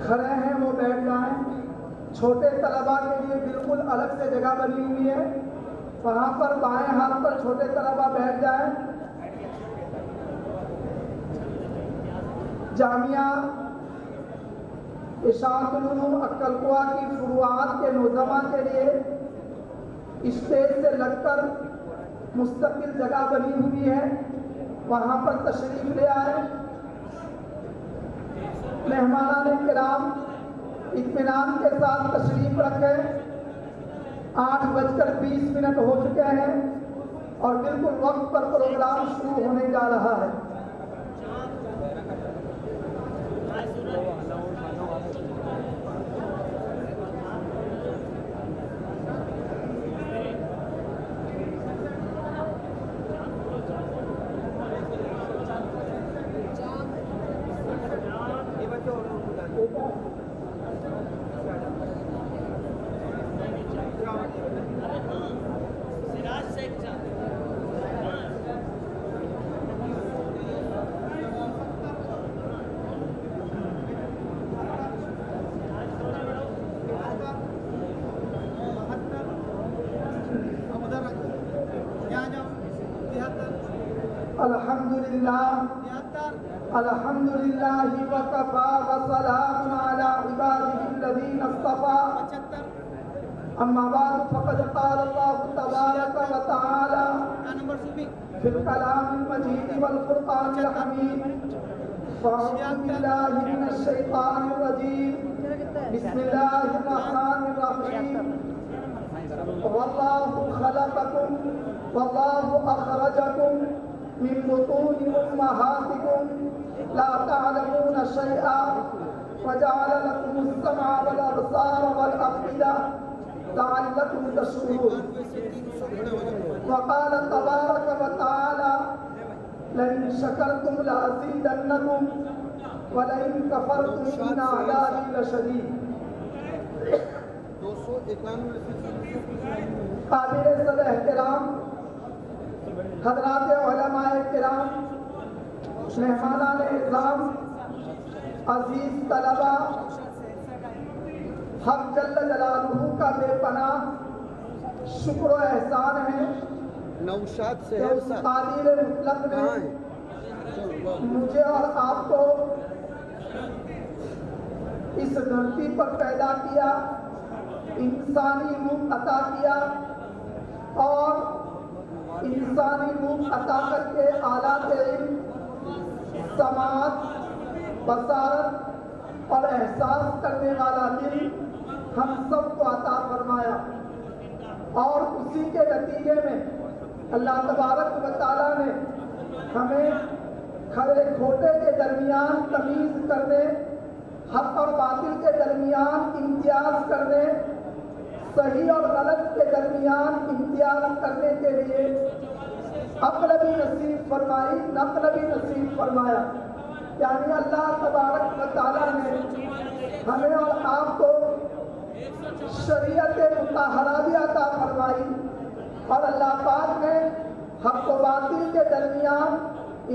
کھڑے ہیں وہ بیٹھ جائیں. چھوٹے طلباء کے لیے بالکل الگ سے جگہ بنی ہوئی ہے، وہاں پر بائیں ہاتھ پر چھوٹے طلباء بیٹھ جائیں. جامعہ اشاعت العلوم اکلکوا کی فروعات کے نوجوان کے لیے اسٹیج سے لگ کر مستقل جگہ بنی ہوئی ہے، وہاں پر تشریف لے آئے. مہمانان کرام اطمینان کے ساتھ تشریف رکھیں. 8:20 ہو چکے ہیں اور بالکل وقت پر پروگرام شروع ہونے جا رہا ہے. الحمدللہ وکفا وسلام علی عبادہ الذین اصطفیٰ. اما بعد فقد قال اللہ تبارک وتعالی فی الکلام المجید والفرقان الحمید. فاعوذ باللہ من الشیطان الرجیم. بسم اللہ الرحمن الرحیم. واللہ خلقکم واللہ اخرجکم من بطون امہاتکم لا تعلمون شیئا وجعل لكم السمع والابصار والافئدة لعلكم تشکرون. وقال تبارک وتعالى لئن شکرتم لأزیدنکم ولئن کفرتم ان عذابی لشدید. قابل صد احترام حضرات علماء کرام، مہمانان اکرام، عزیز طلباء، حق جل جلالہ کا بے پناہ شکر و احسان ہے کہ اس قادر مطلق نے مجھے اور آپ کو اس دھرتی پر پیدا کیا، انسانی روح عطا کیا اور انسانی روح عطا کر کے آلات علم، سماعت، بصارت اور احساس کرنے والا دل ہم سب کو عطا فرمایا. اور اسی کے نتیجے میں اللہ تبارک و تعالیٰ نے ہمیں کھڑے کھوٹے کے درمیان تمیز کرنے، حق اور باطل کے درمیان امتیاز کرنے، صحیح اور غلط کے درمیان امتیاز کرنے کے لیے عقل بھی نصیب فرمائی، نقل بھی نصیب فرمایا. یعنی اللہ تبارک و تعالیٰ نے ہمیں اور آپ کو شریعت مطہرہ بھی عطا فرمائی اور اللہ پاک نے حق و باطل کے درمیان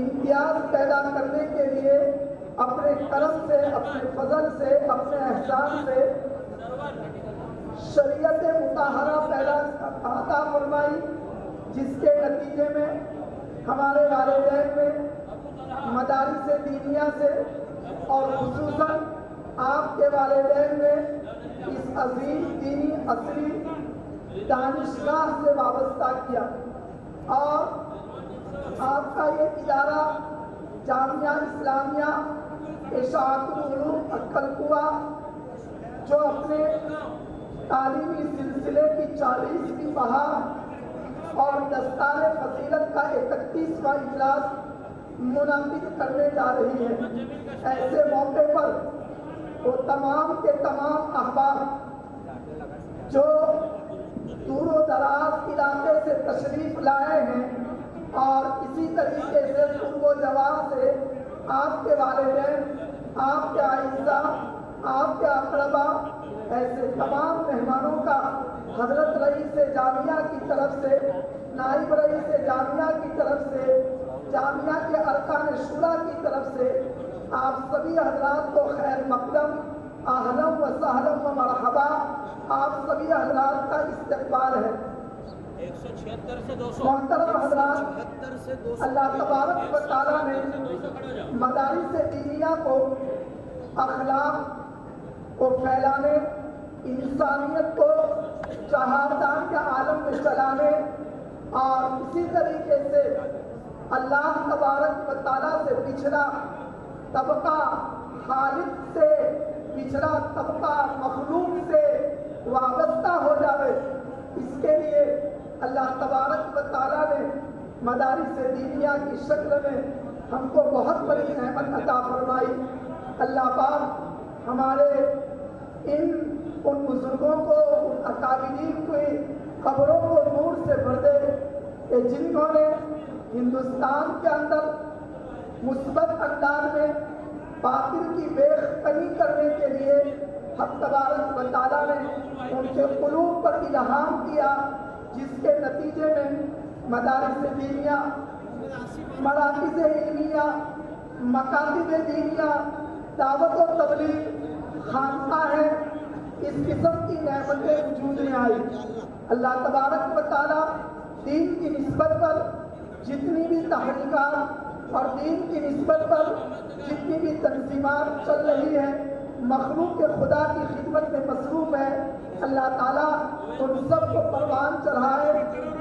امتیاز پیدا کرنے کے لیے اپنے کرم سے، اپنے فضل سے، اپنے احسان سے شریعت مطہرہ پیدا عطا فرمائی، جس کے نتیجے میں ہمارے والدین میں مدارس دینیہ سے اور خصوصاً آپ کے والدین میں اس عظیم دینی اصلی دانشگاہ سے وابستہ کیا. اور آپ کا یہ ادارہ جامعہ اسلامیہ اشاعت العلوم اکلکوا، جو اپنے تعلیمی سلسلے کی 40ویں بہار اور دستار فضیلت کا 31واں اجلاس منعقد کرنے جا رہی ہے، ایسے موقع پر وہ تمام کے تمام احباب جو دور و دراز علاقے سے تشریف لائے ہیں اور اسی طریقے سے قرب و جوار سے آپ کے والدین، آپ کے اعزاء، آپ کے اقربا، ایسے تمام مہمانوں کا حضرت رئیس جامعہ کی طرف سے، نائب رئیس جامعہ کی طرف سے، جامعہ کے ارکان شورا کی طرف سے آپ سبھی حضرات کو خیر مقدم، اہلم و سہلم و مرحبا، آپ سبھی حضرات کا استقبال ہے۔ 176 سے 200 محترم حضرات، اللہ تبارک و تعالیٰ نے مدارس دینیہ کو اخلاق کو پھیلانے، انسانیت کو شہادت کے عالم میں چلانے اور اسی طریقے سے اللہ تبارک و تعالیٰ سے پچھڑا طبقہ، خالق سے پچھڑا طبقہ مخلوق سے وابستہ ہو جائے، اس کے لیے اللہ تبارک و تعالیٰ نے مدارس دینیہ کی شکل میں ہم کو بہت بڑی نعمت عطا فرمائی۔ اللہ پاک ہمارے ان بزرگوں کو، ان اکابرین کی قبروں کو نور سے بھر دے کہ جنہوں نے ہندوستان کے اندر مثبت انداز میں باطل کی بیخبری کرنے کے لیے حق تبارک و تعالیٰ نے ان کے قلوب پر الہام کیا، جس کے نتیجے میں مدارس دینیہ، مراکز علمیہ، مکاتب دینیہ، دعوت و تبلیغ، خانقاہیں، اس قسم کی نعمتیں وجود میں آئی۔ اللہ تبارک و تعالیٰ دین کی نسبت پر جتنی بھی تحریکات اور دین کی نسبت پر جتنی بھی تنظیمات چل رہی ہیں، مخلوق خدا کی خدمت میں مصروف ہے، اللہ تعالیٰ ان سب کو پروان چڑھائے،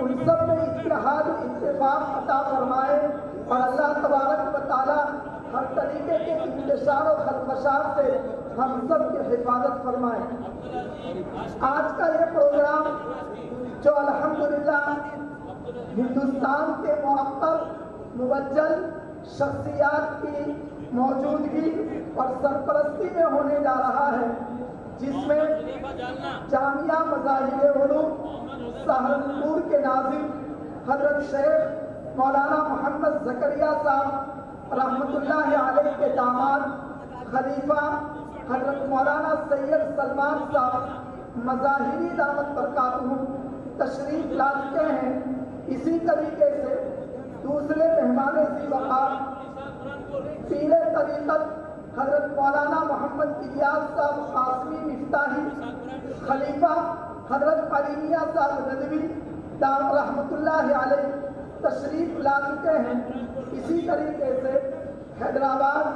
ان سب میں اتحاد اتفاق عطا فرمائے، اور اللہ تبارک و تعالیٰ ہر طریقے کے انتشار و خلفشار سے ہم سب کی حفاظت فرمائے۔ آج کا یہ پروگرام جو الحمدللہ ہندوستان کے معطر مبجل شخصیات کی موجودگی اور سرپرستی میں ہونے جا رہا ہے، جس میں جامعہ مظاہر علوم سہارنپور کے ناظم حضرت شیخ مولانا محمد زکریا صاحب رحمۃ اللہ علیہ کے داماد خلیفہ حضرت مولانا سید سلمان صاحب مظاہری دعوت برکاتہم تشریف لا چکے ہیں۔ اسی طریقے سے دوسرے مہمان ذی وقار پیر طریقت حضرت مولانا محمد الیاس صاحب قاسمی مفتاحی خلیفہ حضرت علی میاں صاحب ندوی دام رحمۃ اللہ علیہ تشریف لا چکے ہیں۔ اسی طریقے سے حیدرآباد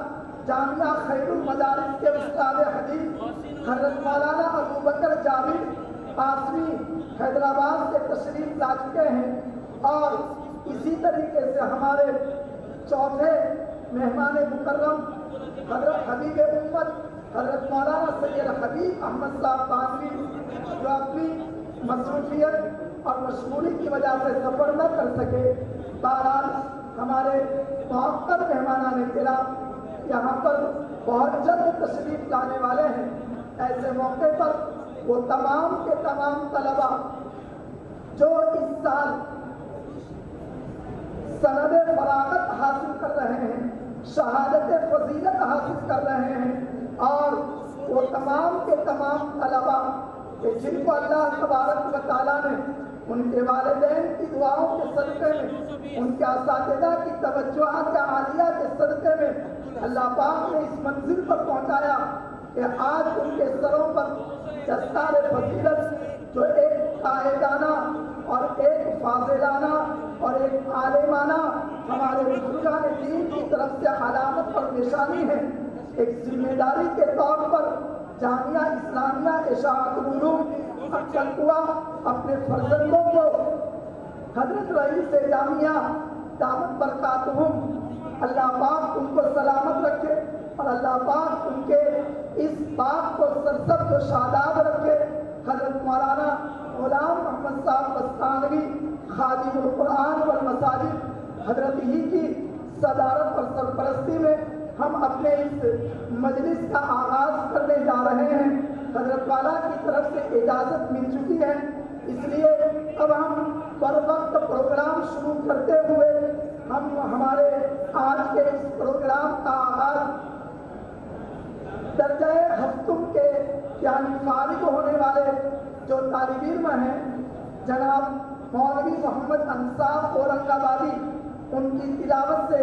جامعہ خیر المدارس کے استاد حدیث حضرت مولانا ابو بکر جاوید قاسمی حیدرآباد سے تشریف لا چکے ہیں، اور اسی طریقے سے ہمارے چوتھے مہمان مکرم حضرت حبیب امت حضرت مولانا سید حبیب احمد صاحب قاسمی، جو اپنی مصروفیت اور مشغولی کی وجہ سے سفر نہ کر سکے، بہرحال ہمارے معطر مہمانان کرام یہاں پر بہت جلد تشریف لانے والے ہیں۔ ایسے موقع پر وہ تمام کے تمام طلبہ جو اس سال سند فراغت حاصل کر رہے ہیں، شہادت فضیلت حاصل کر رہے ہیں، اور وہ تمام کے تمام طلبہ کہ جن کو اللہ تبارک و تعالیٰ نے ان کے والدین کی دعاؤں کے صدقے میں، ان کے اساتذہ کی توجہات عالیہ کے صدقے میں اللہ پاک نے اس منزل پر پہنچایا کہ آج ان کے سروں پر دستار فضیلت جو ایک قائدانہ اور ایک فاضلانہ اور ایک عالمانہ ہمارے بزرگان دین کی طرف سے علامت اور نشانی ہے، ایک ذمہ داری کے طور پر جامعہ اسلامیہ اشاعت العلوم اکلکوا اپنے فرزندوں کو حضرت رئیس جامعہ دعوت برکاتہم اللہ پاک ان کو سلامت رکھے، اور اللہ پاک ان کے اس بات کو سرسبز و شاداب رکھے۔ حضرت مولانا غلام محمد صاحب بستانوی خادم القرآن والمساجد حضرت ہی کی صدارت اور سرپرستی میں ہم اپنے اس مجلس کا آغاز کرنے جا رہے ہیں۔ حضرت والا کی طرف سے اجازت مل چکی ہے، اس لیے اب ہم بر وقت پروگرام شروع کرتے ہوئے ہم ہمارے آج کے اس پروگرام کا آغاز درجہ ہفتم کے یعنی فارغ ہونے والے جو طالب علم ہیں جناب مولوی محمد انصاف اورنگ آبادی ان کی تلاوت سے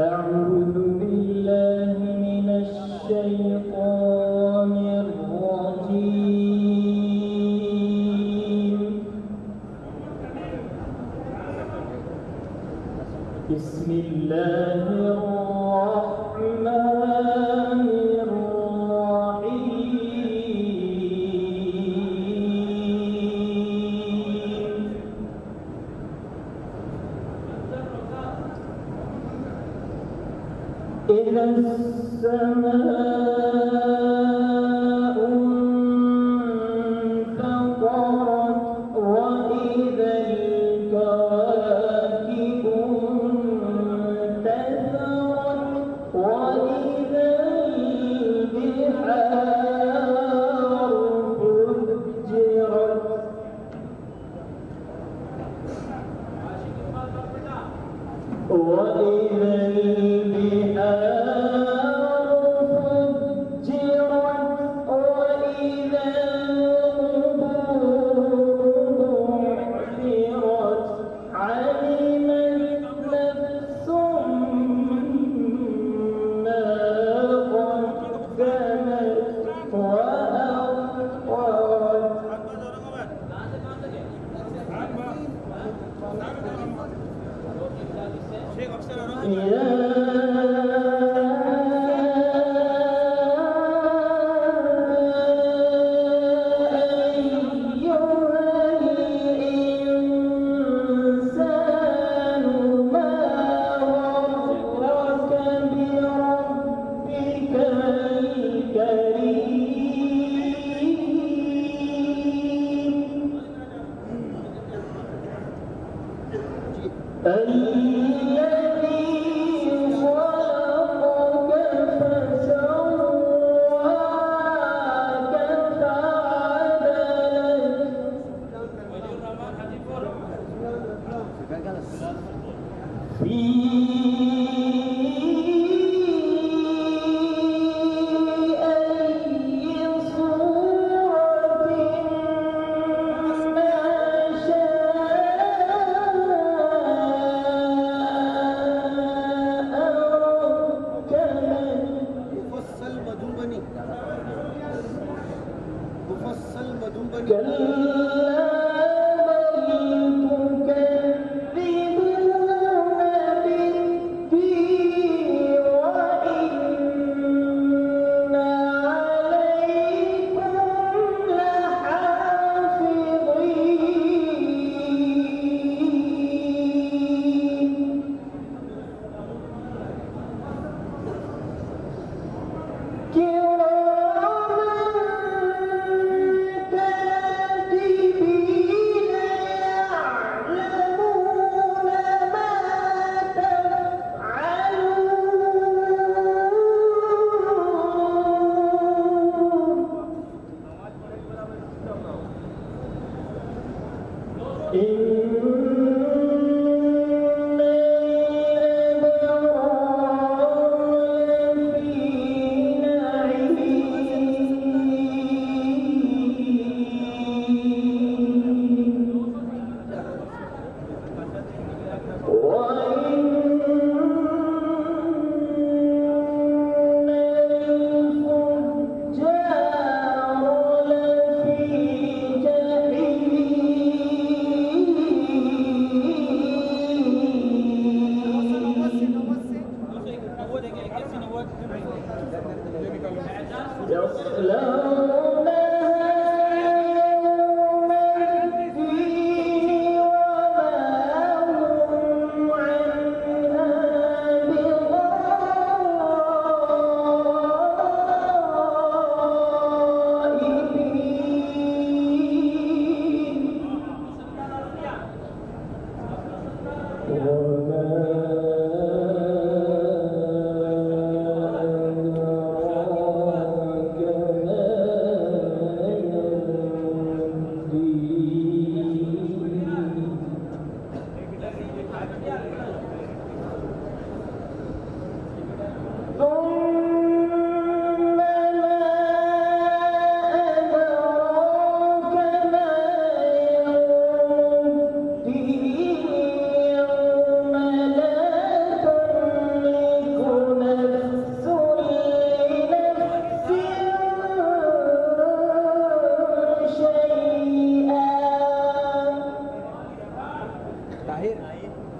أعوذ بالله من الشيطان الرجيم. بسم الله الرحمن الرحيم. إذا السماء انفطرت وإذا الكواكب انتثرت وإذا البحار فجرت وإذا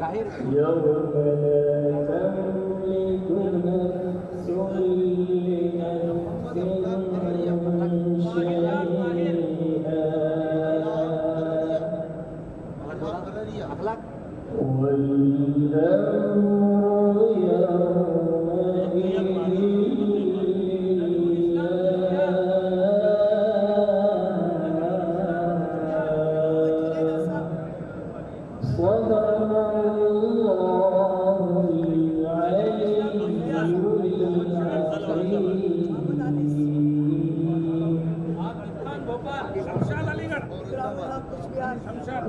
يوم لا تملك نفس لنفس شيئا والأمر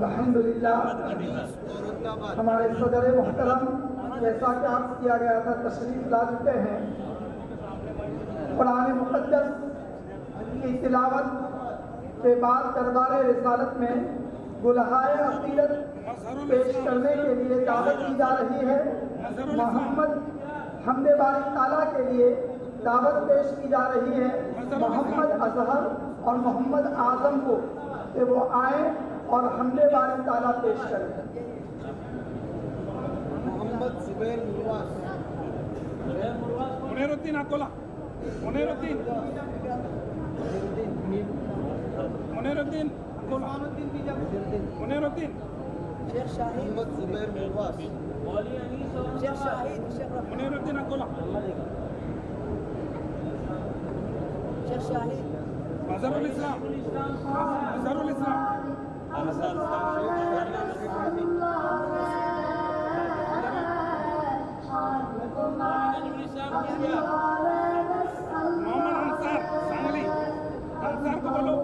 الحمدللہ ہمارے صدر محترم جیسا کہ عرض کیا گیا تھا تشریف لا چکے ہیں. قرآن مقدس کی تلاوت کے بعد دربار رسالت میں گلہائے عقیدت پیش کرنے کے لیے دعوت کی جا رہی ہے. محمد حمد باری تعالیٰ کے لیے دعوت پیش کی جا رہی ہے محمد اظہر اور محمد اعظم کو کہ وہ آئیں اور حمد باری تعالیٰ پیش کریں. محمد زبیر مرواز منیر الدین اکولا منیر الدین منیر الدین شیخ شاہد محمد زبیر مرواز شیخ شاہد منیر الدین اکولا شیخ شاہد اظہر الاسلام اظہر الاسلام محمد انصار سانگلی انصار کو بولو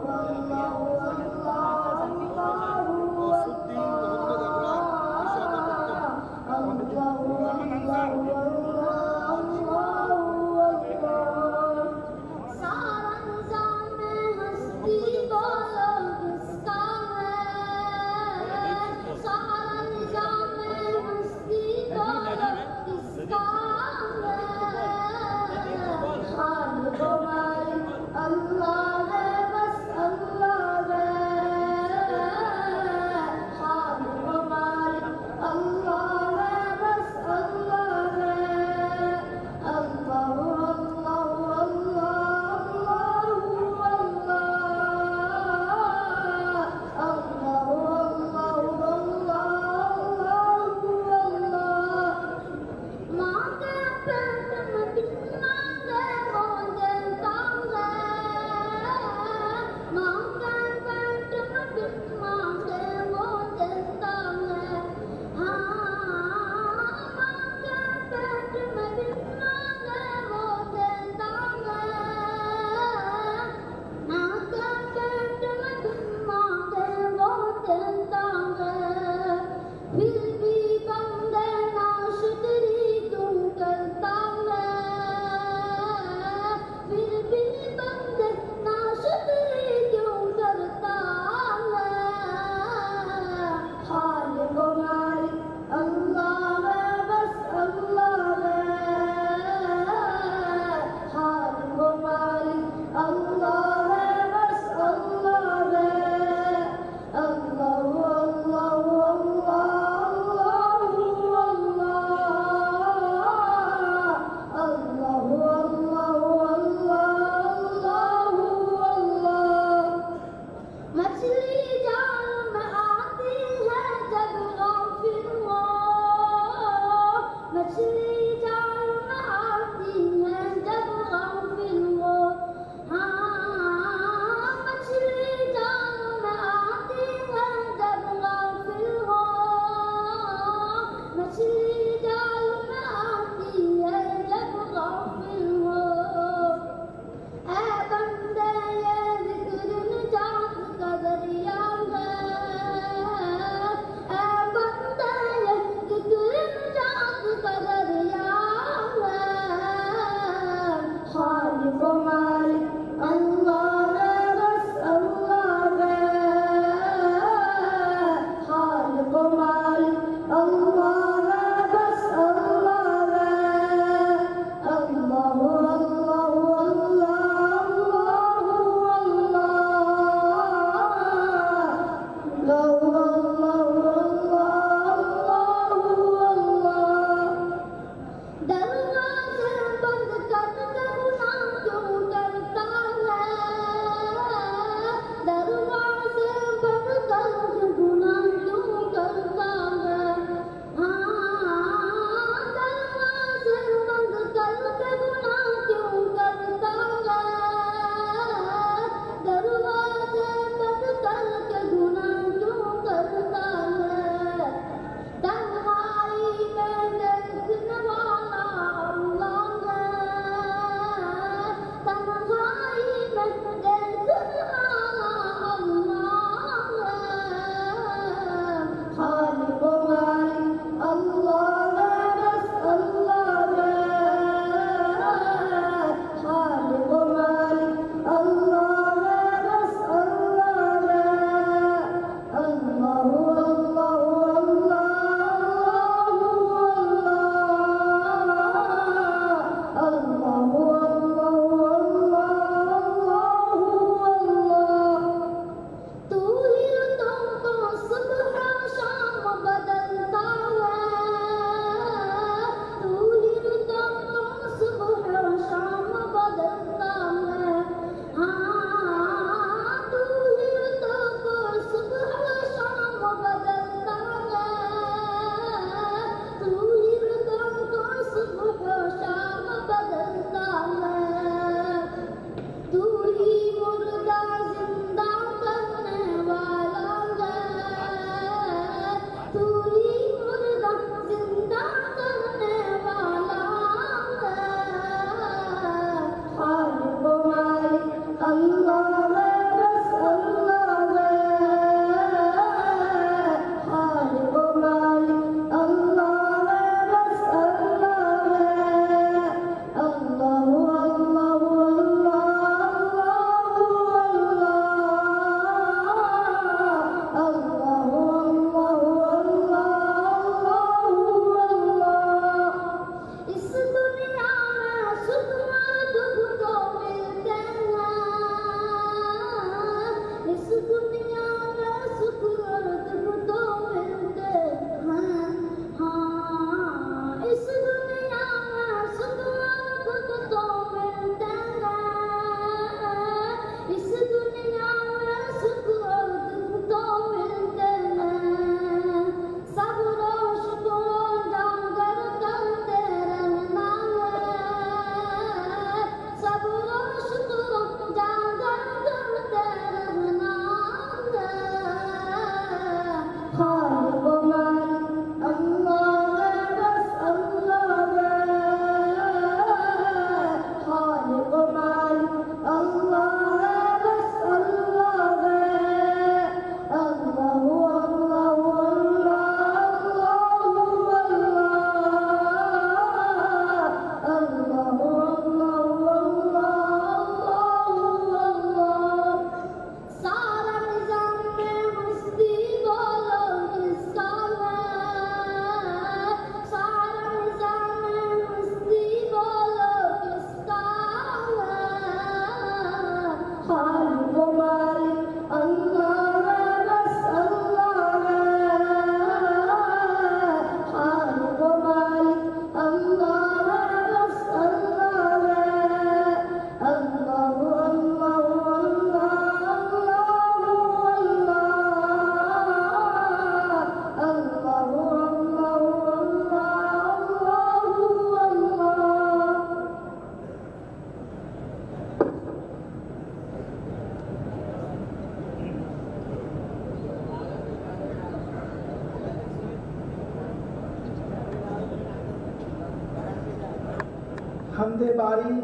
حمد باری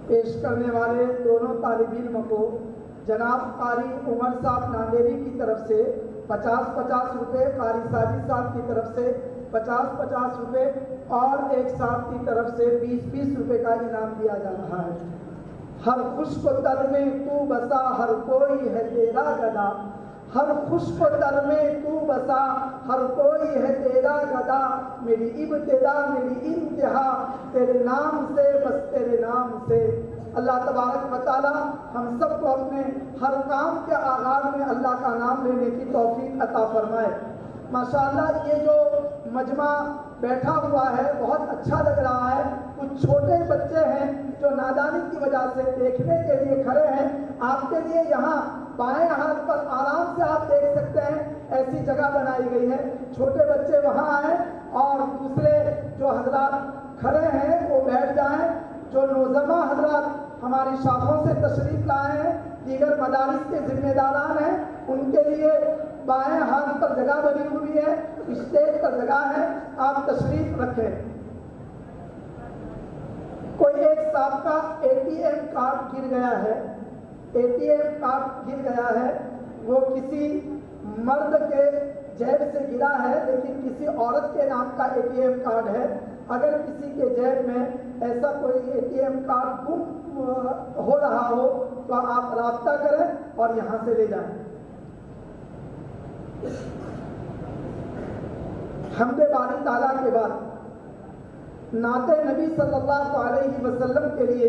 پیش کرنے والے دونوں طالب علم کو جناب قاری عمر صاحب ناندیری کی طرف سے 50-50 روپے، قاری ساجد صاحب کی طرف سے 50-50 روپے اور ایک صاحب کی طرف سے 20-20 روپے کا انعام دیا جا رہا ہے۔ ہر خشک و تر میں تو بسا ہر کوئی ہے تیرا گدا، ہر خشک و تر میں تو بسا ہر کوئی ہے تیرا گدا، میری ابتدا میری انتہا تیرے نام سے، بس تیرے نام سے۔ اللہ تبارک و تعالی ہم سب کو اپنے ہر کام کے آغاز میں اللہ کا نام لینے کی توفیق عطا فرمائے۔ ماشاءاللہ یہ جو مجمع بیٹھا ہوا ہے بہت اچھا لگ رہا ہے۔ کچھ چھوٹے بچے ہیں جو نادانی کی وجہ سے دیکھنے کے لیے کھڑے ہیں۔ آپ کے لیے یہاں بائیں ہاتھ پر آرام سے آپ دیکھ سکتے ہیں، ایسی جگہ بنائی گئی ہے، چھوٹے بچے وہاں آئیں اور دوسرے جو حضرات کھڑے ہیں وہ بیٹھ جائیں۔ جو نوزمہ حضرات ہماری شاخوں سے تشریف لائے ہیں، دیگر مدارس کے ذمہ داران ہیں، ان کے لیے بائیں ہاتھ پر جگہ بنی ہوئی ہے، اسٹیج پر جگہ ہے، آپ تشریف رکھیں۔ کوئی ایک صاحب کا ATM کارڈ گر گیا ہے، ATM کارڈ گر گیا ہے، وہ کسی مرد کے جیب سے گرا ہے لیکن کسی عورت کے نام کا ATM کارڈ ہے۔ اگر کسی کے جیب میں ایسا کوئی ATM کارڈ گم ہو رہا ہو تو آپ رابطہ کریں اور یہاں سے لے جائیں۔ حمد باری تعالیٰ کے بعد نعت نبی صلی اللہ علیہ وسلم کے لیے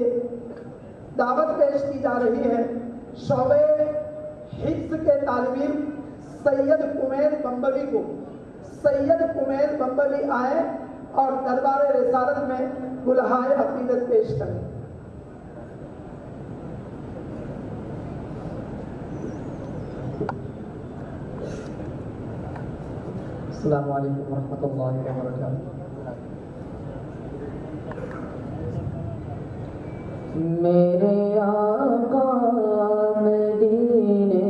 دعوت پیش کی جا رہی ہے۔ شعبہ حفظ کے طالب علم سید کمیل بمبوی کو، سید کمیل بمبوی آئے اور دربار رسالت میں گلہائے عقیدت پیش کریں۔ السلام علیکم ورحمۃ اللہ وبرکاتہ۔ میرے آقا مدینے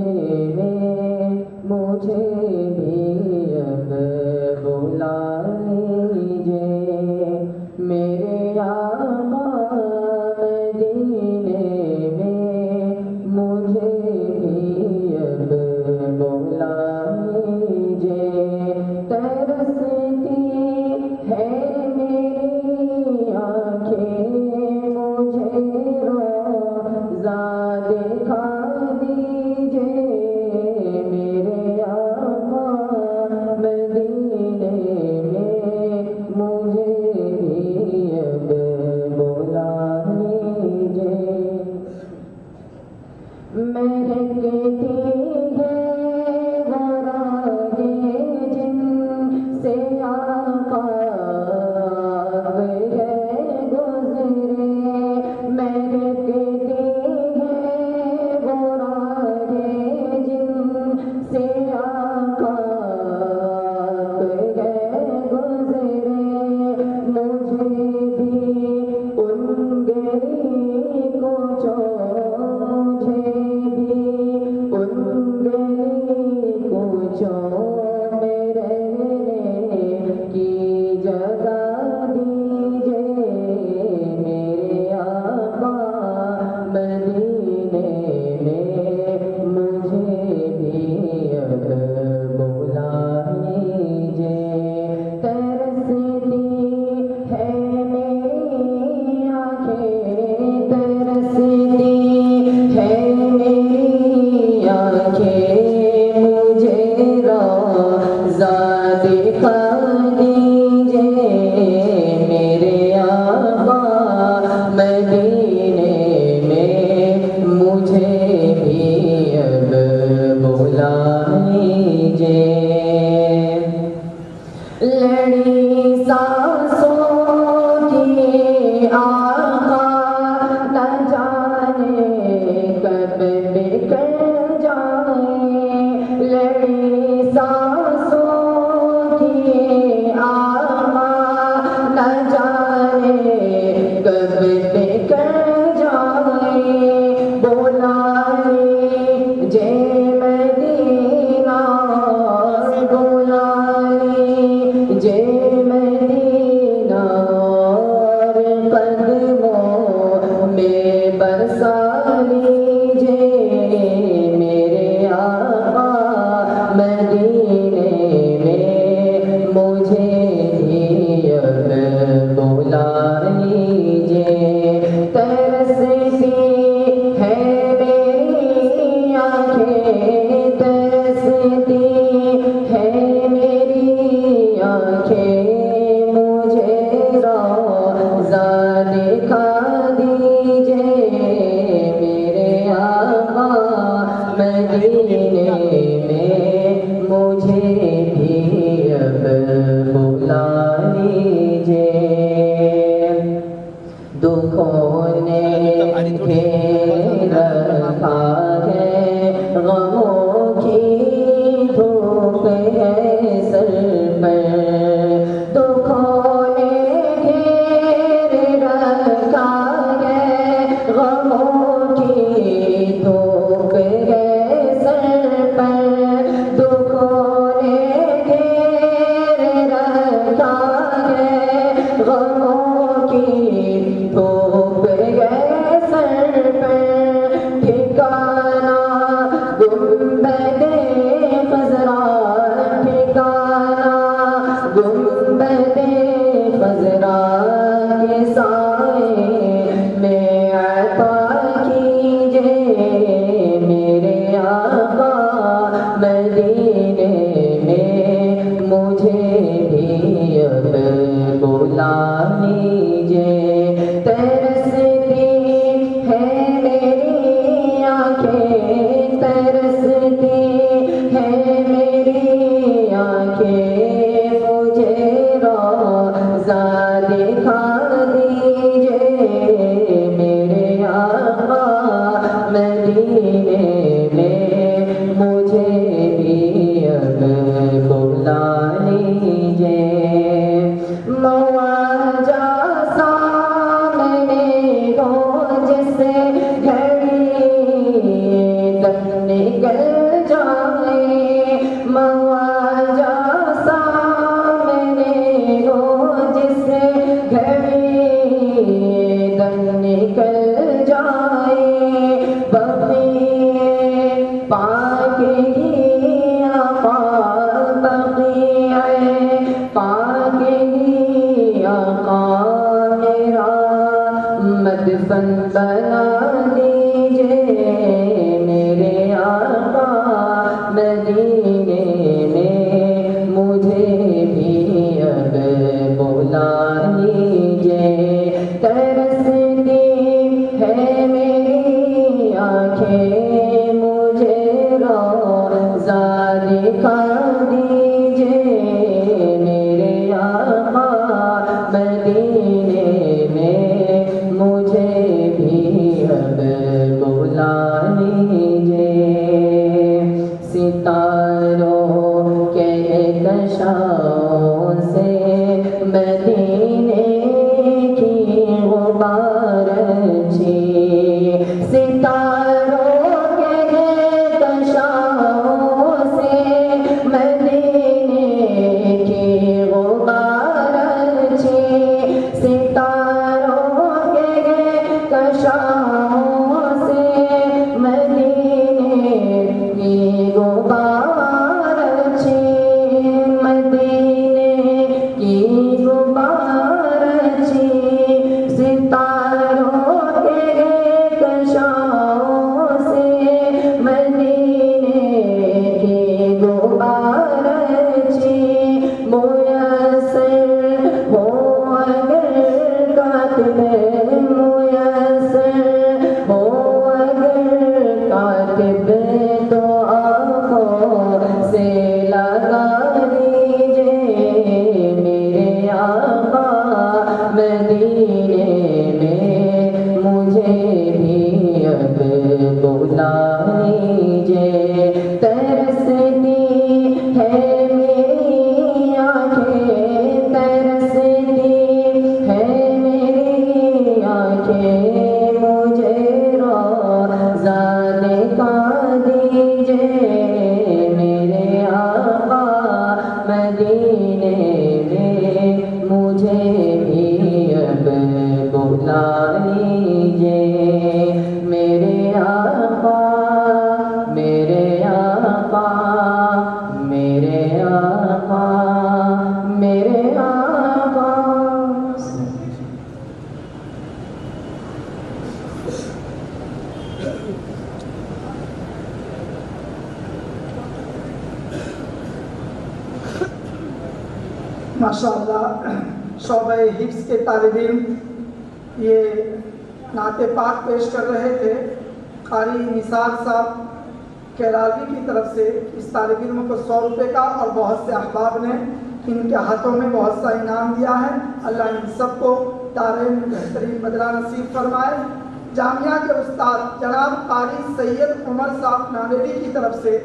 میں مجھے بھی اب بلا لیجیے، میرے آقا مدینے میں مجھے بھی اب بلا لیجیے، ترستی ہے میری آنکھیں مجھے روزہ دکھا دیجیے، میرے آقا مدینے میں مجھے بھی اب بلا لیجیے۔ مہکتی ہے وہ راہیں جن سے آقا ہے گزرے، مہکتی ہے وہ راہیں جن سے آقا ہے گزرے، مجھے بھی ان گلی کو مجھے بھی ان گلی کو میں رہنے کی جگہ دیجیے، میرے آقا مدینے میں مجھے بھی اب بلا لیجیے، ترستی ہے میری آنکھیں، ترستی ہے میری آنکھیں مجھے روزہ دکھا دیجیے، میرے آقا مدینے میں مجھے بھی اب بلا لیجیے۔ لڑی سانسوں کی آقا نہ جانے کب بکھر جائیں، لڑی سانسوں کی مواجہ سامنے ہو جس گھڑی دم نکل جائے بقی پاک ہی آقا بقی پاک ہی آقا میرا مدفن بنا دیجئے میرے آقا مدینے میں مجھے بھی اب بلا لیجئے ترستی ہے میری آنکھیں مجھے روضہ دکھا دیجئے میرے آقا مدینے میں مجھے بھی اب بلا لیجئے ستاروں کے کشاؤں سے مدینے کی غبار اچھی ستاروں کے کشاؤں سے مدینے کی غبار اچھی ستاروں کے کشاؤں سے مدینے کی غبار اچھی مدینے کی غبار اچھی ستاروں کے کشاؤں سے مدینے کی غبار اچھی میسر ہو اگر کاتب میسر ہو اگر کاتب تو آنکھوں سے لگا لیجئے میرے آقا مدینے میں مجھے بھی اب بلا لیجئے ترستی ہے میری آنکھیں ترستی ہے میری آنکھیں مجھے روضہ دکھا دیجئے میرے آقا مدینے میں مجھے بھی اب بلا لیجئے میرے آقا میرے آقا میرے آقا میرے آقا ماشاءاللہ شعبہ حفظ کے طالب علم یہ نعت پاک پیش کر رہے تھے قاری نثار صاحب کیراوی کی طرف سے اس طالب علم کو 100 روپے کا اور بہت سے احباب نے ان کے ہاتھوں میں بہت سا انعام دیا ہے اللہ ان سب کو دارین میں بہترین بدلہ نصیب فرمائے جامعہ کے استاد جناب قاری سید عمر صاحب ناندیڑی کی طرف سے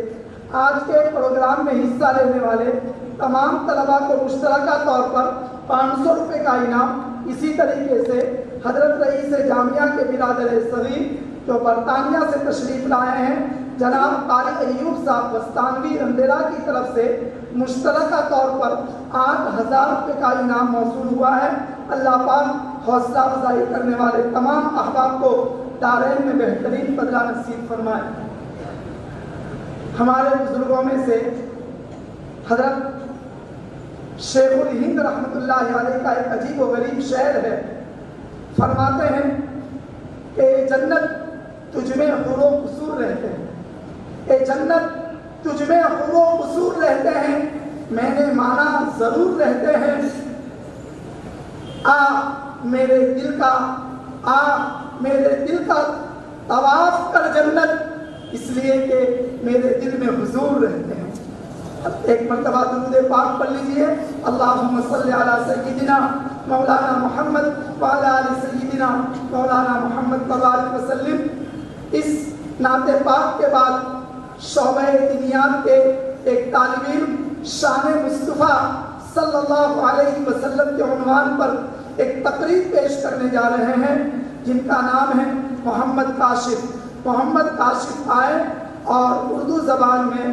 آج کے پروگرام میں حصہ لینے والے تمام طلباء کو مشترکہ طور پر 500 روپے کا انعام اسی طریقے سے حضرت رئیس جامعہ کے برادر صغیر جو برطانیہ سے تشریف لائے ہیں جناب قاری ایوب صاحب وستانوی رندیرا کی طرف سے مشترکہ طور پر 8000 روپے کا انعام موصول ہوا ہے اللہ پاک حوصلہ افزائی کرنے والے تمام احباب کو دارین میں بہترین بدلہ نصیب فرمائے ہمارے بزرگوں میں سے حضرت شیخ الہند رحمۃ اللہ علیہ کا ایک عجیب و غریب شعر ہے فرماتے ہیں کہ اے جنت تجھ میں حور و قصور رہتے ہیں اے جنت تجھ میں حور و قصور رہتے ہیں میں نے مانا ضرور رہتے ہیں میرے دل کا طواف کر جنت اس لیے کہ میرے دل میں حضور رہتے ہیں ایک مرتبہ درود پاک پڑھ لیجئے اللہم صلی علی سیدنا مولانا محمد وعلی آل سیدنا مولانا محمد وبارک وسلم اس نعت پاک کے بعد شعبہ دینیات کے ایک طالب علم شان مصطفیٰ صلی اللہ علیہ وسلم کے عنوان پر ایک تقریر پیش کرنے جا رہے ہیں جن کا نام ہے محمد کاشف آئے اور اردو زبان میں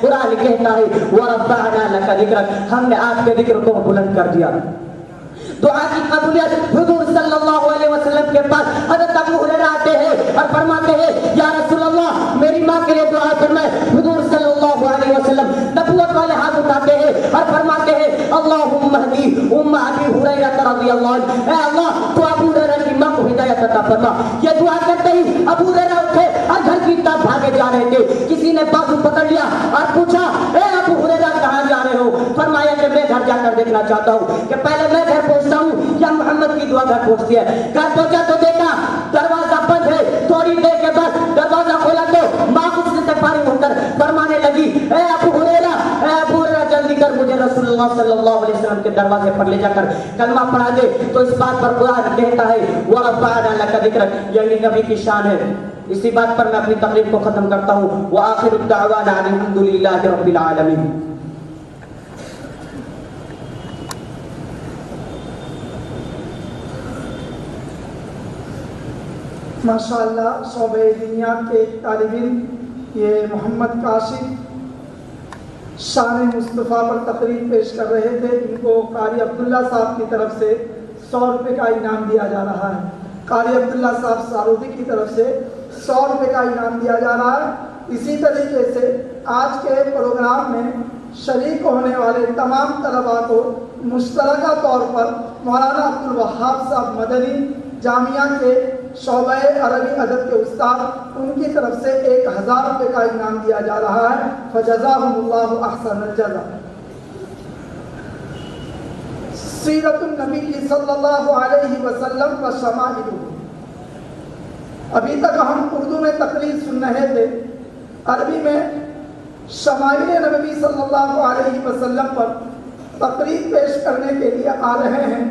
قرآن کہتا ہے وَرَفَعْنَا لَكَ ذِكْرَكَ، ہم نے آپ کے ذکر کو بلند کر دیا. دعا کی قبولیت حضور صلی اللہ علیہ وسلم کے پاس حضرت ابو ہریرہ آتے ہیں اور فرماتے ہیں یا رسول اللہ میری ماں کے لیے دعا فرمائے. حضور صلی اللہ علیہ وسلم نبوت والے ہاتھ اٹھاتے ہیں اور فرماتے ہیں اللہم اہدی ام ابی ہریرہ رضی اللہ عنہ، اے اللہ تو ابو ہریرہ کی ماں کو ہدایت عطا فرما. یہ دعا کرتے ہی ابو ہریرہ اٹھے اور گھر کی طرف بھاگے جا رہے تھے. کسی نے بازو پکڑ لیا اور پوچھا اے ابو ہریرہ کہاں جا رہے ہو؟ فرمایا کہ میں گھر جا کر دیکھنا چاہتا ہوں کہ پہلے میں گھر پہنچتا ہوں یا محمد کی دعا گھر پہنچتی ہے. گھر پہنچا تو دیکھا دروازہ بند ہے. تھوڑی دیر کے بعد دروازہ کھولا تو ماں غسل سے فارغ ہو کر فرمانے لگی اے ابو ہریرہ، اے ابو ہریرہ جلدی کر مجھے رسول اللہ صلی اللہ علیہ وسلم کے دروازے پر لے جا کر کلمہ پڑھا دے. تو اس بات پر قرآن کہتا ہے وَرَفَعْنَا لَكَ ذِكْرَكَ، یعنی نبی کی شان ہے. اسی بات پر میں اپنی تقریر کو ختم کرتا ہوں. وآخر الدعوانا الحمد للہ رب العالمین. ماشاءاللہ شعبہ دینیات کے ایک طالب علم یہ محمد کاشف شان مصطفیٰ پر تقریر پیش کر رہے تھے. ان کو قاری عبداللہ صاحب کی طرف سے 100 روپے کا انعام دیا جا رہا ہے. قاری عبداللہ صاحب سارودی کی طرف سے 100 روپے کا انعام دیا جا رہا ہے. اسی طریقے سے آج کے پروگرام میں شریک ہونے والے تمام طلباء کو مشترکہ طور پر مولانا عبدالوہاب صاحب مدنی جامعہ کے شعبہ عربی ادب کے استاد ان کی طرف سے 1000 روپے کا انعام دیا جا رہا ہے. فجزاہم اللہ احسن الجزا. سیرت النبی صلی اللہ علیہ وسلم و شمائلہ. ابھی تک ہم اردو میں تقریر سن رہے تھے. عربی میں شمائل نبی صلی اللہ علیہ وسلم پر تقریر پیش کرنے کے لیے آ رہے ہیں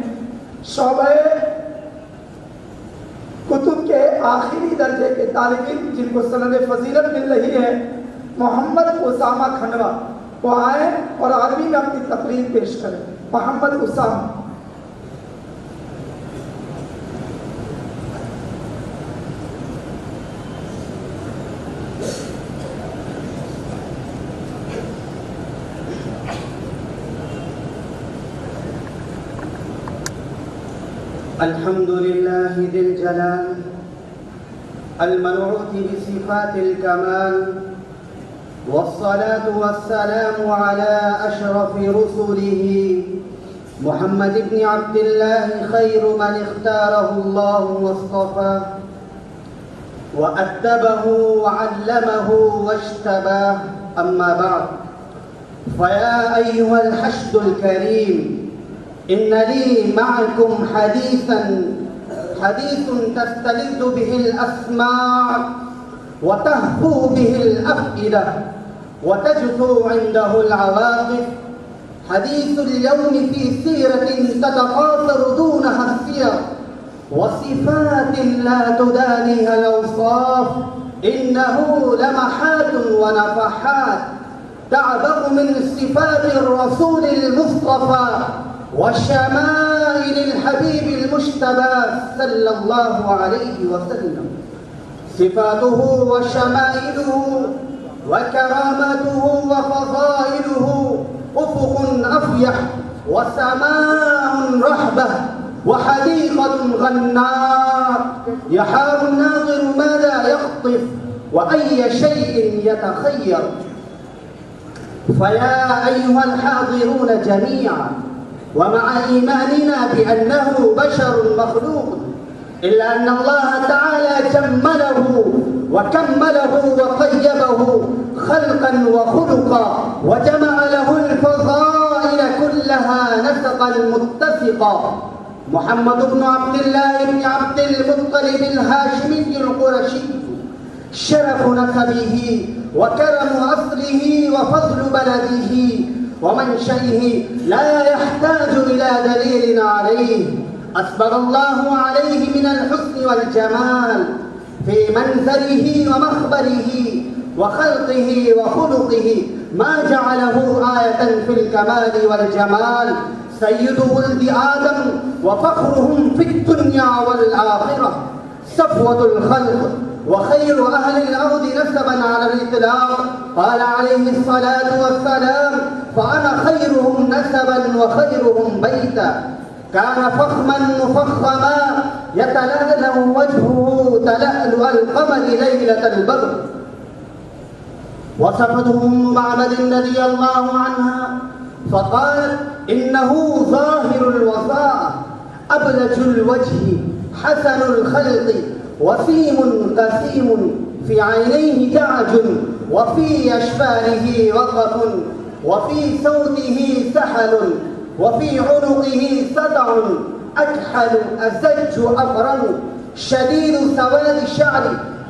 شعبہ کتب کے آخری درجے کے طالب علم جن کو سند فضیلت مل رہی ہے محمد اسامہ کھنڈوا. وہ آئیں اور عربی میں اپنی تقریر پیش کریں. محمد اسامہ. الحمد لله ذي الجلال المنعوت بصفات الكمال، والصلاة والسلام على أشرف رسله محمد بن عبد الله خير من اختاره الله واصطفاه وأدبه وعلمه واجتباه. أما بعد، فيا أيها الحشد الكريم، إن لي معكم حديث تستلذ به الأسماع وتهفو به الأفئدة وتجثو عنده العواطف. حديث اليوم في سيرة تتقاطر دونها السير وصفات لا تدانيها الأوصاف. إنه لمحات ونفحات تعبق من صفات الرسول المصطفى وشمائل الحبيب المجتبى صلى الله عليه وسلم. صفاته وشمائله وكرامته وفضائله أفق أفيح وسماء رحبة وحديقة غناء يحار الناظر ماذا يخطف وأي شيء يتخير. فيا أيها الحاضرون جميعا، ومع إيماننا بأنه بشر مخلوق، إلا أن الله تعالى جمله وكمله وطيبه خلقا وخلقا وجمع له الفضائل كلها نسقا متسقا. محمد بن عبد الله بن عبد المطلب الهاشمي القرشي، شرف نسبه وكرم أصله وفضل بلده ومنشئه لا يحتاج إلى دليل عليه. أسبغ الله عليه من الحسن والجمال في منزله ومخبره وخلقه وخلقه ما جعله آية في الكمال والجمال. سيد ولد آدم وفخرهم في الدنيا والآخرة، صفوة الخلق وخير أهل الأرض نسبا على الإطلاق، قال عليه الصلاة والسلام فأنا خيرهم نسبا وخيرهم بيتا كان فخما مفخما يتلألأ وجهه تلألؤ القمر ليلة البدر. وصفته أم معبد رضي الله عنها فقالت إنه ظاهر الوفاء أبلج الوجه حسن الخلق وسيم قسيم في عينيه جعج وفي أشفانه رغف وفي صوته سحل وفي عنقه صدع أكحل أزج أبرم شديد سواد الشعر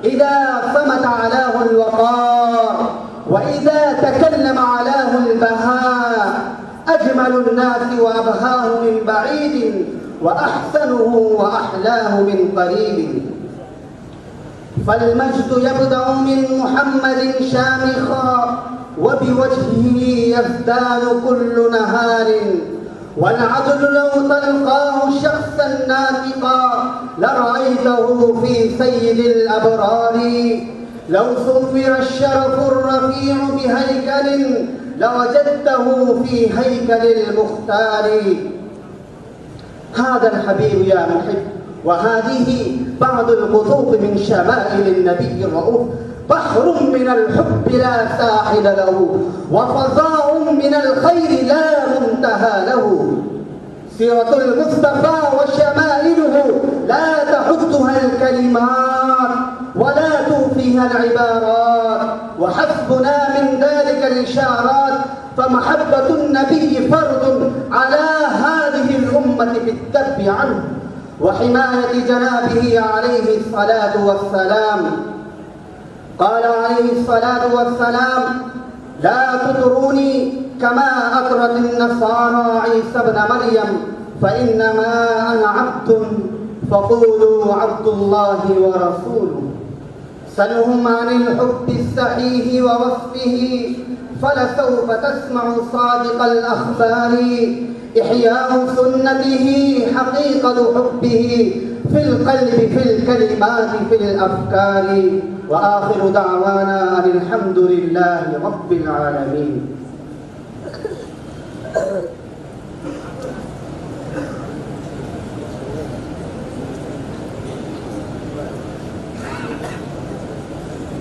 إذا صمت علاه الوقار وإذا تكلم علاه البهاء أجمل الناس وأبهاه من بعيد وأحسنه وأحلاه من قريب. فالمجد يبدأ من محمد شامخا وبوجهه يزدان كل نهار والعدل لو تلقاه شخصا ناطقا لرأيته في سيد الأبرار لو صور الشرف الرفيع بهيكل لوجدته في هيكل المختار. هذا الحبيب يا محب وهذه بعض القطوف من شمائل النبي الرؤوف. بحر من الحب لا ساحل له وفضاء من الخير لا منتهى له. سيرة المصطفى وشمائله لا تحدها الكلمات ولا توفيها العبارات وحسبنا من ذلك الإشارات. فمحبة النبي فرض على هذه الأمة بالذب عنه وحماية جنابه عليه الصلاة والسلام. قال عليه الصلاة والسلام لا تطروني كما أطرت النصارى عيسى ابن مريم فإنما أنا عبد فقولوا عبد الله ورسوله. سلهم عن الحب الصحيح ووصفه فلسوف تسمع صادق الأخبار. إحياء سنته حقيقة حبه في القلب في الكلمات في الأفكار. وآخر دعوانا أن الحمد لله رب العالمين.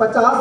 50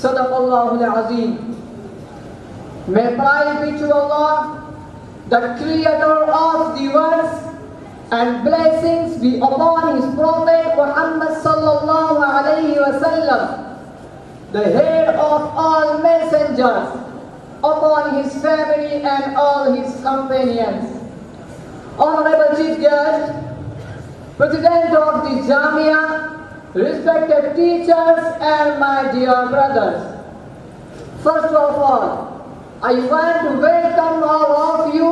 Sadaqallahul Azim. May praise be to Allah, the creator of the worlds, and blessings be upon his prophet Muhammad sallallahu alayhi wa sallam, the head of all messengers, upon his family and all his companions. Honorable Chief Guest, President of the Jamia, respected teachers and my dear brothers, first of all, I want to welcome all of you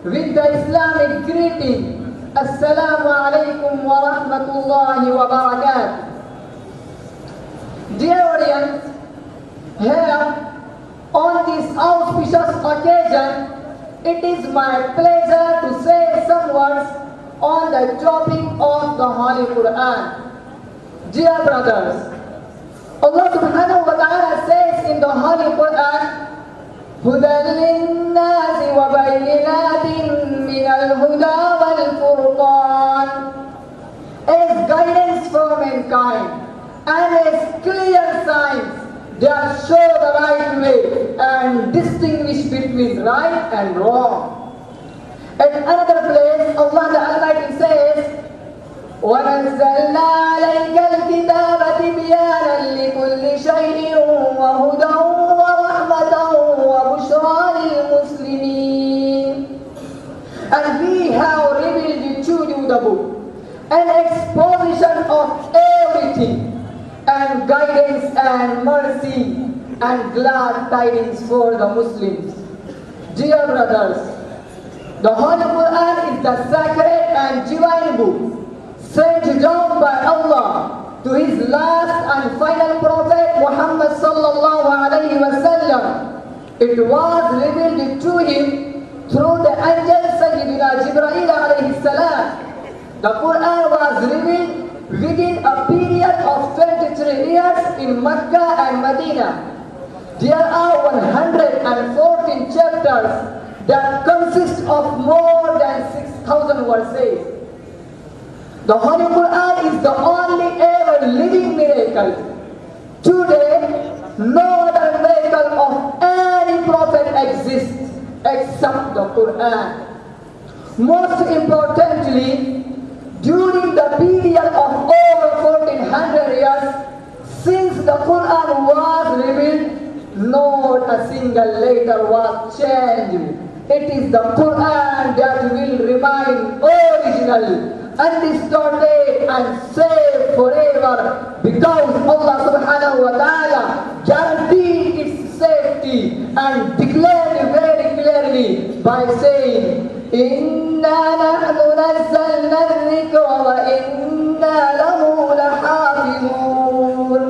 with the Islamic greeting. Assalamu alaikum wa rahmatullahi wa barakatuh. Dear audience, here on this auspicious occasion, it is my pleasure to say some words on the topic of the Holy Quran. Dear brothers, Allah subhanahu wa ta'ala says in the Holy Quran, هُدًى لِلنَّاسِ وَبَيِّنَاتٍ مِّنَ الْهُدَى وَالْفُرْقَانِ, as guidance for mankind and as clear signs that show the right way and distinguish between right and wrong. At another place, Allah the Almighty says, وَنَزَّلْنَا عَلَيْكَ الْكِتَابَ تِبْيَانًا لِكُلِّ شَيْءٍ وَهُدًى وَرَحْمَةً وَبُشْرَى لِلْمُسْلِمِينَ. And we have revealed to you the book, an exposition of everything, and guidance and mercy and glad tidings for the Muslims. Dear brothers, the Holy Quran is the sacred and divine book sent down by Allah to his last and final prophet Muhammad sallallahu alayhi wa sallam. It was revealed to him through the angel Sayyidina Jibreel alayhi salam. The Quran was revealed within a period of 23 years in Mecca and Medina. There are 114 chapters that consist of more than 6,000 verses. The Holy Quran is the only ever living miracle. Today, no other miracle of any prophet exists except the Quran. Most importantly, during the period of over 1400 years since the Quran was revealed, not a single letter was changed. It is the Quran that will remain original, undistorted and safe forever, because Allah subhanahu wa ta'ala guaranteed its safety and declared very clearly by saying, إِنَّا نَحْنُ نَزَّلْنَا الذِّكْرَ وَإِنَّا لَهُ لَحَافِظُونَ.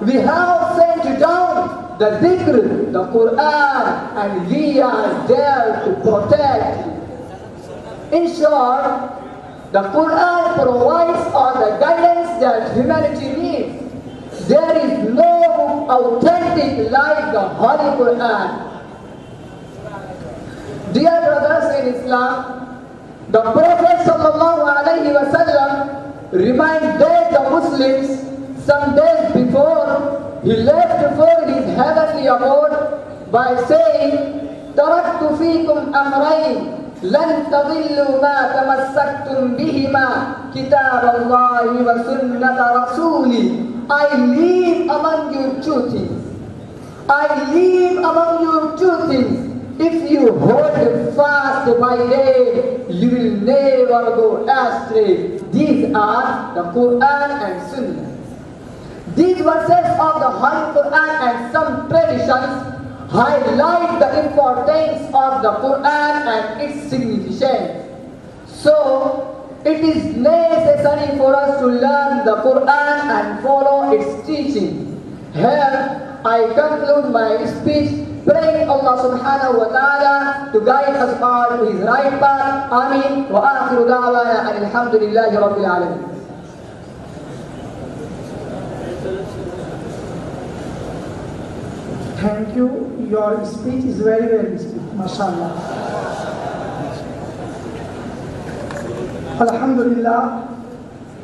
We have sent down the dhikr, the Quran, and we are there to protect. In short, the Quran provides all the guidance that humanity needs. There is no book authentic like the Holy Quran. Dear brothers in Islam, The Prophet sallallahu alaihi wasallam reminded the Muslims some days before he left for his heavenly abode by saying, "Taraktu fikum amrayn lan tadillu ma tamassaktum bihima kitab Allahi wa sunnata rasuli." I leave among you two things. I leave among you two things. If you hold fast by them, you will never go astray. These are the Quran and Sunnah. These verses of the Holy Quran and some traditions highlight the importance of the Quran and its significance. So, it is necessary for us to learn the Quran and follow its teaching. Here, I conclude my speech, praying Allah subhanahu wa ta'ala to guide us all to his right path. Ameen. Wa akhiru da'wana alhamdulillahi rabbil alamin. Thank you. Your speech is very well speech. MashaAllah. Alhamdulillah.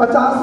50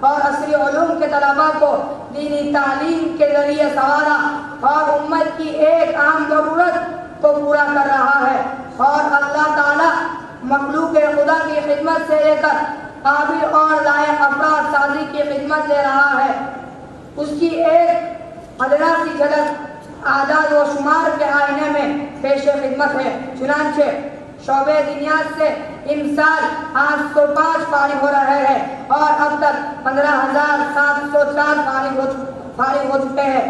اور عصری علوم کے طلباء کو دینی تعلیم کے ذریعے سنوارا اور امت کی ایک عام ضرورت کو پورا کر رہا ہے، اور اللہ تعالیٰ مخلوق خدا کی خدمت سے لے کر قابل اور لائق افراد سازی کی خدمت لے رہا ہے۔ اس کی ایک ادنا سی جھلک اعداد و شمار کے آئینے میں پیش خدمت ہے۔ چنانچہ شعبہ دنیات سے ان سال 805 فارغ ہو رہے ہیں اور اب تک 15,704 فارغ ہو چکے ہیں،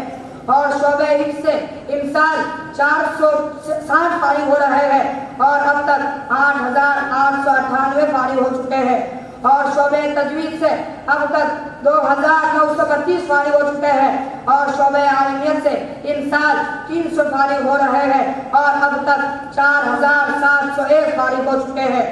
اور شعبہ حفظ سے ان سال 460 فارغ ہو رہے ہیں اور اب تک 8,898 فارغ ہو چکے ہیں، اور شعبہ تجوید سے اب تک 2,932 فارغ ہو چکے ہیں، اور شعبہ عالمیت سے ان سال 300 فارغ ہو رہے ہیں اور اب تک 4,701 فارغ ہو چکے ہیں،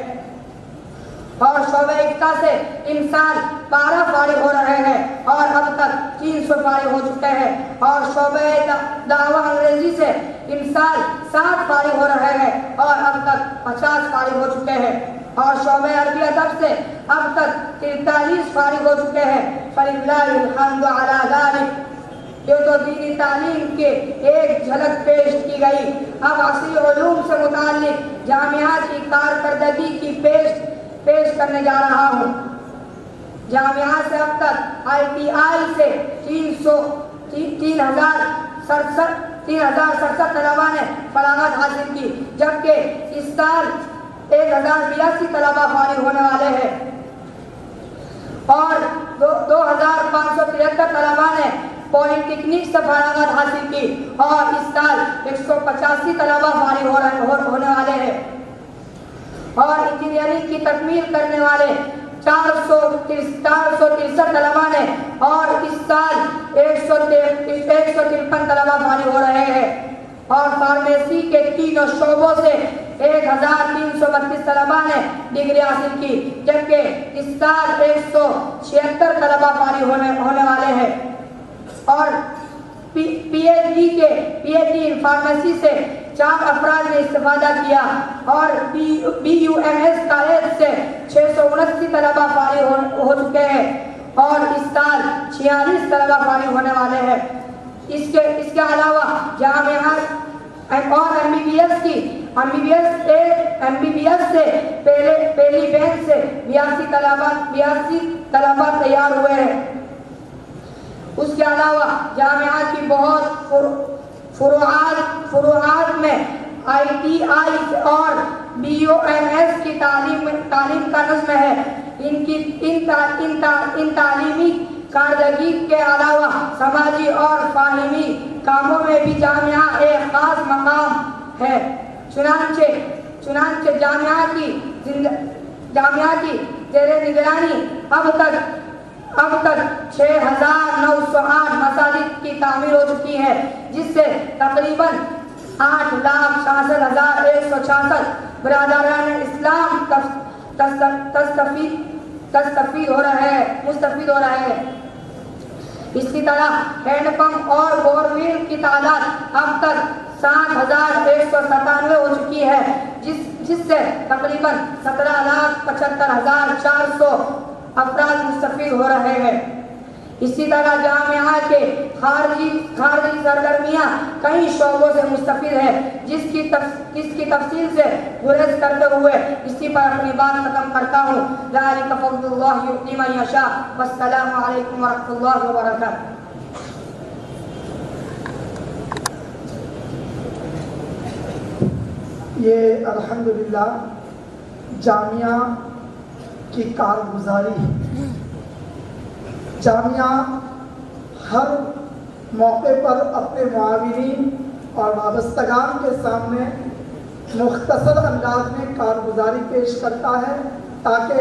اور شعبہ افتاء سے ان سال 12 فارغ ہو رہے ہیں اور اب تک 300 فارغ ہو چکے ہیں، اور شعبہ دعویٰ انگریزی سے ان سال 7 فارغ ہو رہے ہیں اور اب تک 50 فارغ ہو چکے ہیں، اور شعبہ عربی ادب سے اب تک 43 فارغ ہو چکے ہیں۔ فللہ الحمد علی ذلک۔ یہ تو دینی تعلیم کے ایک جھلک پیش کی گئی۔ اب عصری علوم سے متعلق جامعات کی کارکردگی کی پیش کرنے جا رہا ہوں۔ جامعات سے اب تک ITI سے 3,067 طلباء نے فراغت حاصل کی، جبکہ اس سال 1,082 طلباء فارغ ہونے والے ہیں، اور 2,573 طلباء نے پولی ٹیکنک سے فراغت حاصل کی، اور اس سال 185 طلباء فارغ ہونے والے ہیں، اور انجینئرنگ کی تکمیل کرنے والے 463 طلباء نے، اور اس سال 153 طلباء فارغ ہو رہے ہیں، اور فارمیسی کے 3 شعبوں سے 1,332 طلباء نے ڈگری حاصل کی، جبکہ اس سال 176 طلباء فارغ ہونے والے ہیں، اور پی ایچ ڈی فارمیسی سے 4 افراد نے استفادہ کیا، اور BUMS کالج سے 629 طلباء فارغ ہو چکے ہیں، اور اس سال 46 طلباء فارغ ہونے والے ہیں۔ اس کے علاوہ جامعات اور MBBS سے پہلی بینچ سے 82 طلباء تیار ہوئے ہیں۔ اس کے علاوہ جامعات کی بہت فروعات میں ITI اور BUMS کی تعلیم کا نظم ہے۔ ان تعلیمی کارکردگی کے علاوہ سماجی اور فاہمی کاموں میں بھی جامعہ ایک خاص مقام ہے۔ چنانچہ جامعہ کی زیر نگرانی اب تک 6,908 مساجد کی تعمیر ہو چکی ہے، جس سے تقریباً 8,66,166 برادران اسلام مستفید ہو رہے ہیں۔ اسی طرح ہینڈ پمپ اور بورویل کی تعداد اب تک 7,197 ہو چکی ہے، جس سے تقریباً 17,75,400 افراد مستفید ہو رہے ہیں۔ اسی طرح جامعہ کے خارجی سرگرمیاں کئی شعبوں سے مستفید ہے، جس کی تفصیل سے گریز کرتے ہوئے اسی پر اپنی بات ختم کرتا ہوں۔ ذالک فضل اللہ یؤتی من یشاء، والسلام علیکم ورحمۃ اللہ وبرکاتہ۔ یہ الحمدللہ جامعہ کی کارگزاری ہے۔ جامعہ ہر موقع پر اپنے معاونین اور وابستگان کے سامنے مختصر انداز میں کارگزاری پیش کرتا ہے، تاکہ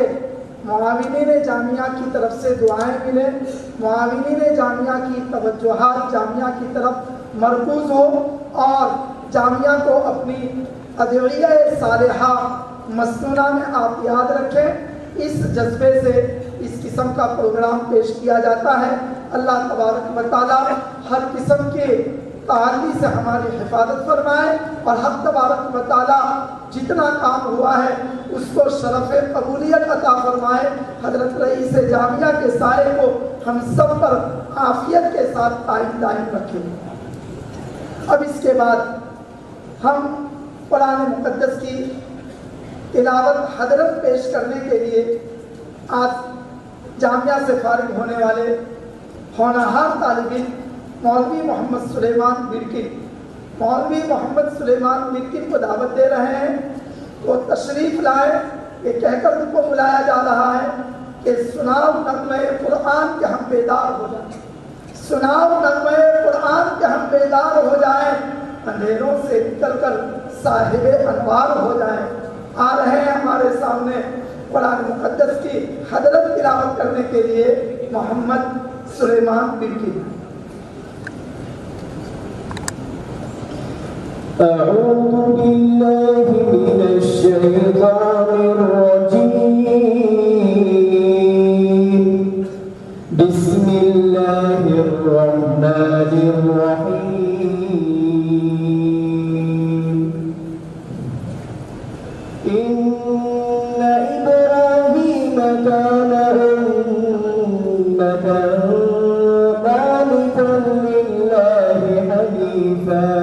معاونین جامعہ کی طرف سے دعائیں ملیں، معاونین جامعہ کی توجہات جامعہ کی طرف مرکوز ہو، اور جامعہ کو اپنی ادعیہ صالحہ مسنونہ میں آپ یاد رکھیں۔ اس جذبے سے اس قسم کا پروگرام پیش کیا جاتا ہے۔ اللہ تبارک و تعالی ہر قسم کے تعالی سے ہماری حفاظت فرمائے اور حق تبارک و تعالیٰ جتنا کام ہوا ہے اس کو شرف قبولیت عطا فرمائے. حضرت رئیس جامعہ کے سائے کو ہم سب پر عافیت کے ساتھ دائم رکھے. اب اس کے بعد ہم قرآن مقدس کی تلاوت حضرت پیش کرنے کے لیے آج جامعہ سے فارغ ہونے والے ہونہار طالب علم مولوی محمد سلیمان مرکن کو دعوت دے رہے ہیں. وہ تشریف لائے. یہ کہہ کر ان کو بلایا جا رہا ہے کہ سناؤ نغمہ قرآن کے ہم بیدار ہو جائیں. سناؤ نغمہ قرآن کے ہم بیدار ہو جائیں, اندھیروں سے نکل کر صاحب انوار ہو جائیں. آ رہے ہیں ہمارے سامنے قرآن مقدس کی حضرت تلاوت کرنے کے لیے محمد سلیمان مرکن. أعوذ بالله من الشيطان الرجيم. بسم الله الرحمن الرحيم. إن إبراهيم كان أمة قانتا لله حنيفا